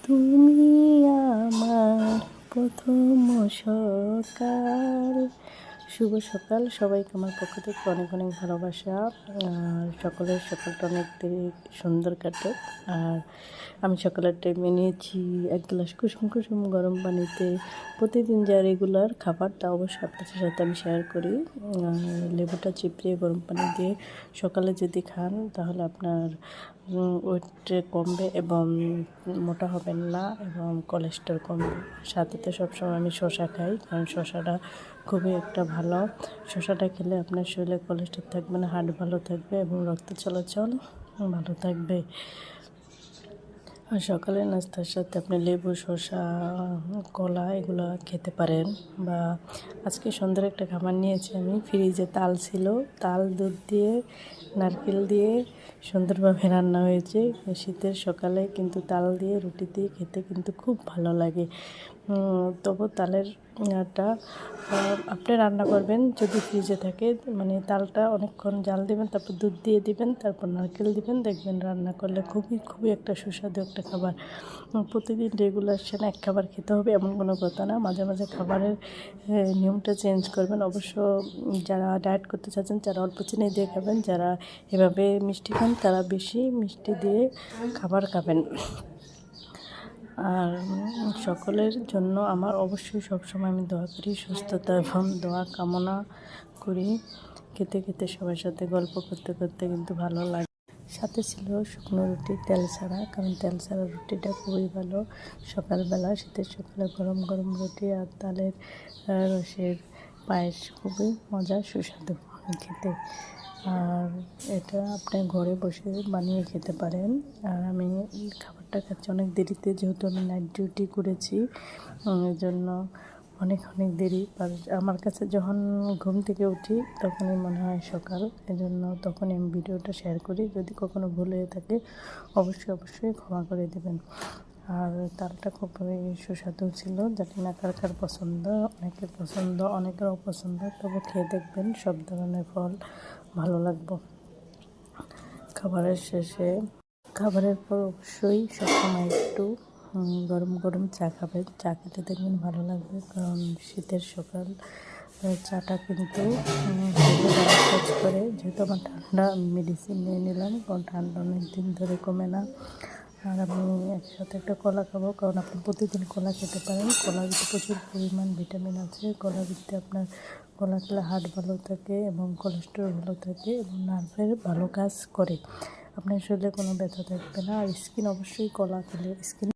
তুমি আমার প্রথম সকাল। শুভ সকাল সবাইকে আমার পক্ষ থেকে অনেক অনেক ভালোবাসা। সকলের সকালটা অনেক সুন্দর কাটে। আর আমি সকালের টাইমে নিয়েছি এক গ্লাস কুসুম কুসুম গরম পানিতে প্রতিদিন যা রেগুলার খাবার, তা অবশ্যই আপনাদের সাথে আমি শেয়ার করি। লেবুটা চিপড়িয়ে গরম পানি দিয়ে সকালে যদি খান তাহলে আপনার ওয়েট কমবে এবং মোটা হবেন না এবং কোলেস্ট্রল কমবে। সাথে তো সবসময় আমি শসা খাই, কারণ শসাটা খুবই একটা ভালো। শসাটা খেলে আপনার শরীরে কোলেস্ট্রল থাকবে না, হার্ট ভালো থাকবে এবং রক্ত চলাচল ভালো থাকবে। আর সকালের নাস্তার সাথে আপনি লেবু, শসা, কলা এগুলো খেতে পারেন। বা আজকে সন্ধ্যার একটা খাবার নিয়েছি আমি, ফ্রিজে তাল ছিল, তাল দুধ দিয়ে নারকেল দিয়ে সুন্দরভাবে রান্না হয়েছে। শীতের সকালে কিন্তু তাল দিয়ে রুটি দিয়ে খেতে কিন্তু খুব ভালো লাগে। তবু তালের আপনি রান্না করবেন যদি ফ্রিজে থাকে, মানে তালটা অনেকক্ষণ জাল দেবেন, তারপর দুধ দিয়ে দিবেন, তারপর নারকেল দিবেন, দেখবেন রান্না করলে খুবই খুবই একটা সুস্বাদু একটা খাবার। প্রতিদিন রেগুলার সেটা এক খাবার খেতে হবে এমন কোনো কথা না, মাঝে মাঝে খাবারের নিয়মটা চেঞ্জ করবেন। অবশ্য যারা ডায়েট করতে চাচ্ছেন যারা অল্প চিনি দিয়ে খাবেন, যারা এভাবে মিষ্টি খান তারা বেশি মিষ্টি দিয়ে খাবার খাবেন। আর সকলের জন্য আমার অবশ্যই সবসময় আমি দোয়া করি, সুস্থতা এবং দোয়া কামনা করি। খেতে খেতে সবার সাথে গল্প করতে করতে কিন্তু ভালো লাগে। সাথে ছিল শুকনো রুটি, তেল ছাড়া, কারণ তেল ছাড়া রুটিটা খুবই ভালো। সকালবেলা শীতের সকালে গরম গরম রুটি আর তালের রসের পায়েস খুবই মজা, সুস্বাদু খেতে। আর এটা আপনি ঘরে বসে বানিয়ে খেতে পারেন। আর আমি খাবারটা খাচ্ছি অনেক দেরিতে, যেহেতু আমি নাইট ডিউটি করেছি, এই জন্য অনেক অনেক দেরি। আর আমার কাছে যখন ঘুম থেকে উঠি তখনই মনে হয় সকাল, এজন্য তখনই আমি ভিডিওটা শেয়ার করি। যদি কখনো ভুল হয়ে থাকে অবশ্যই অবশ্যই ক্ষমা করে দেবেন। আর তালটা খুবই সুস্বাদু ছিল, জানি না কার কার পছন্দ, অনেকের পছন্দ অনেকের অপছন্দ, তবে খেয়ে দেখবেন সব ধরনের ফল ভালো লাগবে। খাবারের পর অবশ্যই সবসময় একটু গরম গরম চা খাবেন। চা খেতে দেখবেন ভালো লাগবে, কারণ শীতের সকাল চাটা কিন্তু কাজ করে। যেহেতু আমার ঠান্ডা, আমি মেডিসিন নিয়ে নিলাম, কারণ ঠান্ডা অনেক দিন ধরে কমে না। আর আমি একসাথে একটা কলা খাবো, কারণ আপনি প্রতিদিন কলা খেতে পারেন। কলার ভিতরে প্রচুর পরিমাণ ভিটামিন আছে। কলার ভিতরে আপনার কলা খেলে হার্ট ভালো থাকে এবং কোলেস্ট্রল ভালো থাকে এবং নার্ভের ভালো কাজ করে। আপনার শরীরে কোনো ব্যথা থাকবে না। আর স্কিন অবশ্যই কলা খেলে স্কিন